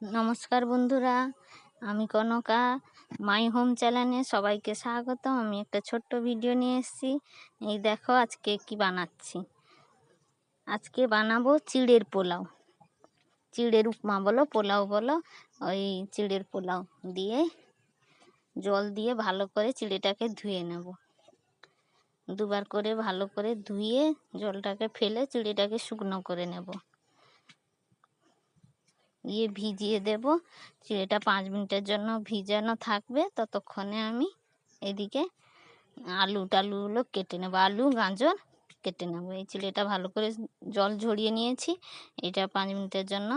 নমস্কার বন্ধুরা, আমি কনকা। মাই হোম চ্যানেলে সবাইকে স্বাগত। আমি একটা ছোট্ট ভিডিও নিয়ে এসেছি। এই দেখো আজকে কি বানাচ্ছি। আজকে বানাবো চিড়ের পোলাও, চিড়ের উপমা বলো, পোলাও বলো। ওই চিড়ের পোলাও দিয়ে জল দিয়ে ভালো করে চিড়েটাকে ধুয়ে নেব। দুবার করে ভালো করে ধুয়ে জলটাকে ফেলে চিড়েটাকে শুকনো করে নেব। দিয়ে ভিজিয়ে দেব। চিড়েটা 5 মিনিটের জন্য ভিজানো থাকবে। ততক্ষণে আমি এদিকে আলু টালুগুলো কেটে নেব, আলু গাজর কেটে নেব। এই চিড়েটা ভালো করে জল ঝরিয়ে নিয়েছি। এটা 5 মিনিটের জন্য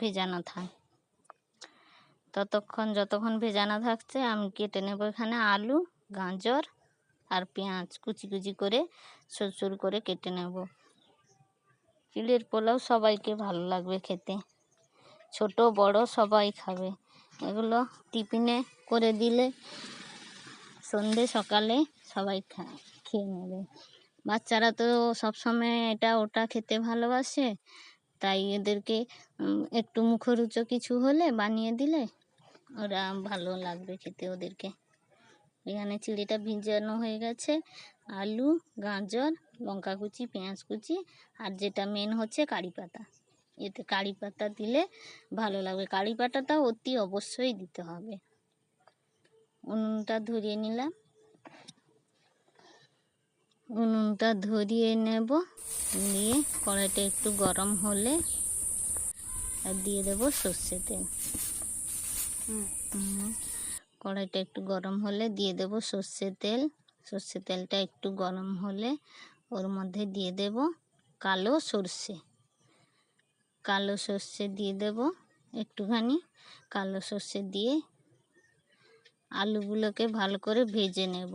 ভেজানো থাক। যতক্ষণ ভেজানো থাকছে আমি কেটে নেব এখানে আলু, গাজর আর পেঁয়াজ কুচি কুচি করে সরু সরু করে কেটে নেব। চিড়ের পোলাও সবাইকে ভালো লাগবে খেতে, ছোট বড় সবাই খাবে। এগুলো টিফিনে করে দিলে সন্ধে সকালে সবাই খেয়ে নেবে। বাচ্চারা তো সবসময় এটা ওটা খেতে ভালোবাসে, তাই এদেরকে একটু মুখরোচক কিছু হলে বানিয়ে দিলে ওরা ভালো লাগবে খেতে ওদেরকে। এখানে চিড়েটা ভিজানো হয়ে গেছে। আলু, গাজর, লঙ্কা কুচি, পেঁয়াজ কুচি আর যেটা মেন হচ্ছে কারি পাতা। এতে কারি পাতা দিলে ভালো লাগবে। কারি পাতাটা অতি অবশ্যই দিতে হবে। উনুনটা ধরিয়ে নিলাম, উনুনটা ধরিয়ে নেব। নিয়ে কড়াইটা একটু গরম হলে আর দিয়ে দেব সর্ষে তেল। কড়াইটা একটু গরম হলে দিয়ে দেব সর্ষে তেল। সর্ষে তেলটা একটু গরম হলে ওর মধ্যে দিয়ে দেব কালো সর্ষে। কালো সর্ষে দিয়ে দেব একটুখানি। কালো সর্ষে দিয়ে আলুগুলোকে ভালো করে ভেজে নেব।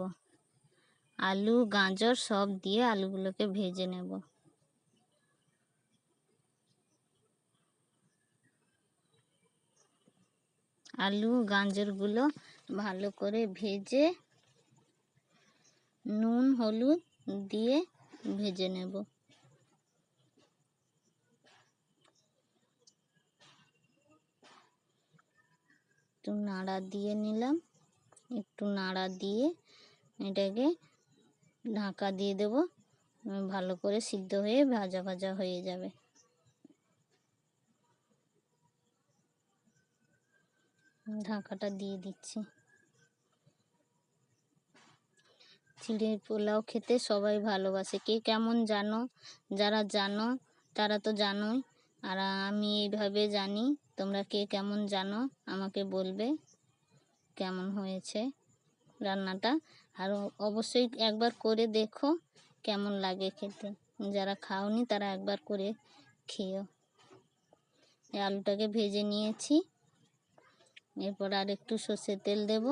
আলু গাজর সব দিয়ে আলুগুলোকে ভেজে নেব। আলু গাজরগুলো ভালো করে ভেজে নুন হলুদ দিয়ে ভেজে নেব। একটু নাড়া দিয়ে নিলাম। একটু নাড়া দিয়ে এটাকে ঢাকা দিয়ে দেব। ভালো করে সিদ্ধ হয়ে ভাজা ভাজা হয়ে যাবে। ঢাকাটা দিয়ে দিচ্ছি। চিড়ের পোলাও খেতে সবাই ভালোবাসে। কে কেমন জানো, যারা জানো তারা তো জানোই, আর আমি এইভাবে জানি। তোমরা কে কেমন জানো আমাকে বলবে কেমন হয়েছে রান্নাটা। আর অবশ্যই একবার করে দেখো কেমন লাগে খেতে। যারা খাওনি তারা একবার করে খেও। এই আলুটাকে ভেজে নিয়েছি। এরপর আর একটু সর্ষের তেল দেব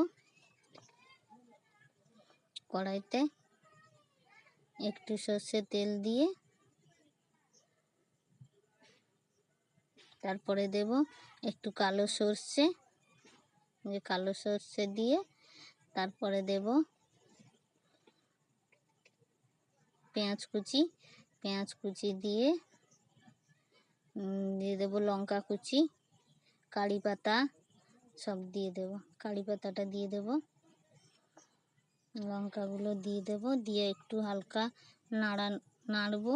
কড়াইতে। একটু সর্ষের তেল দিয়ে তারপরে দেব একটু কালো সর্ষে। কালো সর্ষে দিয়ে তারপরে দেব পেঁয়াজ কুচি। পেঁয়াজ কুচি দিয়ে দেব লঙ্কা কুচি, কারি পাতা সব দিয়ে দেব। কারি পাতাটা দিয়ে দেব, লঙ্কাগুলো দিয়ে দেব। দিয়ে একটু হালকা নাড়ব।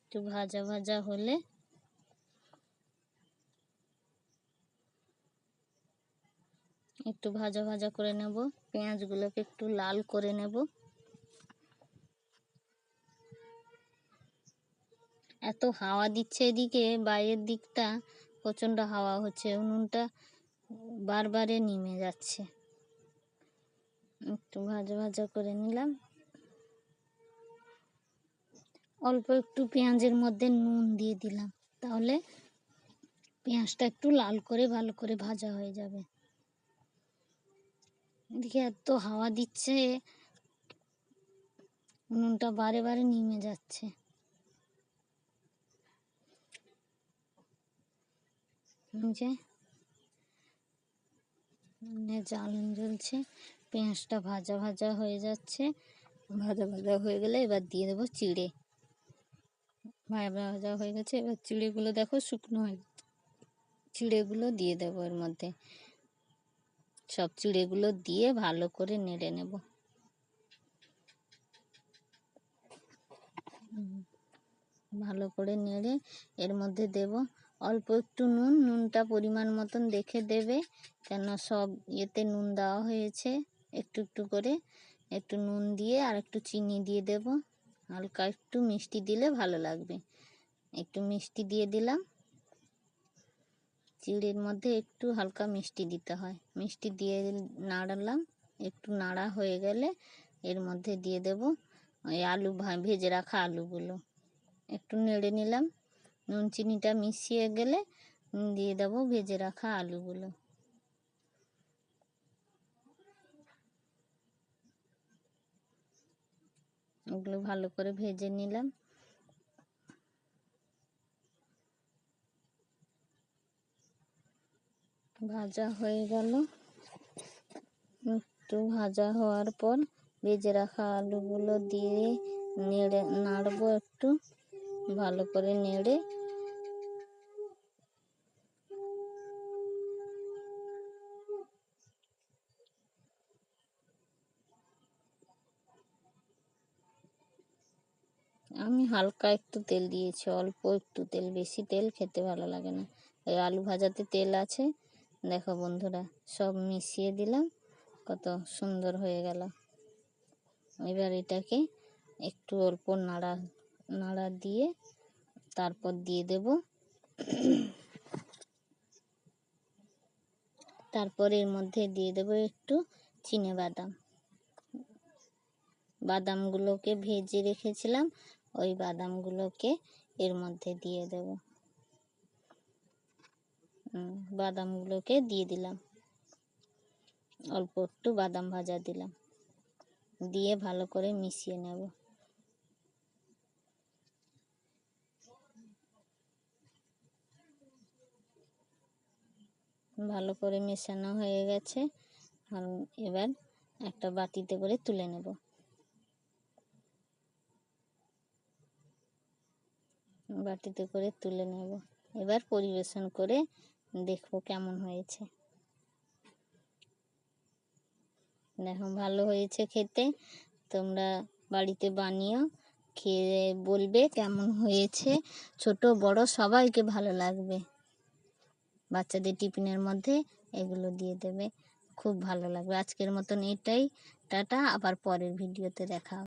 একটু ভাজা ভাজা হলে একটু ভাজা ভাজা করে নেব। পেঁয়াজগুলোকে একটু লাল করে নেব। এত হাওয়া দিচ্ছে এদিকে, বাইরের দিকটা প্রচণ্ড হাওয়া হচ্ছে। উনুনটা বারবারে নিমে যাচ্ছে। একটু ভাজা ভাজা করে নিলাম। অল্প একটু পেঁয়াজের মধ্যে নুন দিয়ে দিলাম, তাহলে পেঁয়াজটা একটু লাল করে ভালো করে ভাজা হয়ে যাবে। এদিকে এত হাওয়া দিচ্ছে, উনুনটা বারে বারে নিমে যাচ্ছে। জাল জ্বলছে, পেঁয়াজটা ভাজা ভাজা হয়ে যাচ্ছে। ভাজা ভাজা হয়ে গেলে এবার দিয়ে দেবো চিড়ে। ভাজা ভাজা হয়ে গেছে। এবার চিড়েগুলো দেখো শুকনো হয়ে, চিড়েগুলো দিয়ে দেবো এর মধ্যে। সব চিড়েগুলো দিয়ে ভালো করে নেড়ে নেব। ভালো করে নেড়ে এর মধ্যে দেব অল্প একটু নুন। নুনটা পরিমাণ মতন দেখে দেবে, কেন সব ইয়েতে নুন দেওয়া হয়েছে। একটু একটু করে একটু নুন দিয়ে আর একটু চিনি দিয়ে দেব। হালকা একটু মিষ্টি দিলে ভালো লাগবে। একটু মিষ্টি দিয়ে দিলাম। চিড়ের মধ্যে একটু হালকা মিষ্টি দিতে হয়। মিষ্টি দিয়ে নাড়ালাম। একটু নাড়া হয়ে গেলে এর মধ্যে দিয়ে দেব ওই আলু, ভেজে রাখা আলুগুলো। একটু নেড়ে নিলাম। নুন চিনিটা মিশিয়ে গেলে দিয়ে দেব ভেজে রাখা আলুগুলো। ওগুলো ভালো করে ভেজে নিলাম। ভাজা হয়ে গেল। একটু ভাজা হওয়ার পর ভেজে রাখা আলুগুলো দিয়ে নাড়বো একটু ভালো করে নেড়ে। আমি হালকা একটু তেল দিয়েছি, অল্প একটু তেল, বেশি তেল খেতে ভালো লাগে না। এই আলু ভাজাতে তেল আছে। দেখো বন্ধুরা, সব মিশিয়ে দিলাম, কত সুন্দর হয়ে গেল। এবার এটাকে একটু অল্প নাড়া দিয়ে তারপর দিয়ে দেব। তারপর এর মধ্যে দিয়ে দেব একটু চিনেবাদাম। বাদামগুলোকে ভেজে রেখেছিলাম, ওই বাদামগুলোকে এর মধ্যে দিয়ে দেব। বাদামগুলোকে দিয়ে দিলাম, অল্প একটু বাদাম ভাজা দিলাম, দিয়ে ভালো করে মিশিয়ে নেব। ভালো করে মেশানো হয়ে গেছে। আর এবার একটা বাটিতে করে তুলে নেব। বাটিতে করে তুলে নেব। এবার পরিবেশন করে দেখবো কেমন হয়েছে। দেখো ভালো হয়েছে খেতে। তোমরা বাড়িতে বানিও, খেয়ে বলবে কেমন হয়েছে। ছোট বড় সবাইকে ভালো লাগবে। বাচ্চাদের টিফিনের মধ্যে এগুলো দিয়ে দেবে, খুব ভালো লাগবে। আজকের মতন এটাই, টাটা। আবার পরের ভিডিওতে দেখা হবে।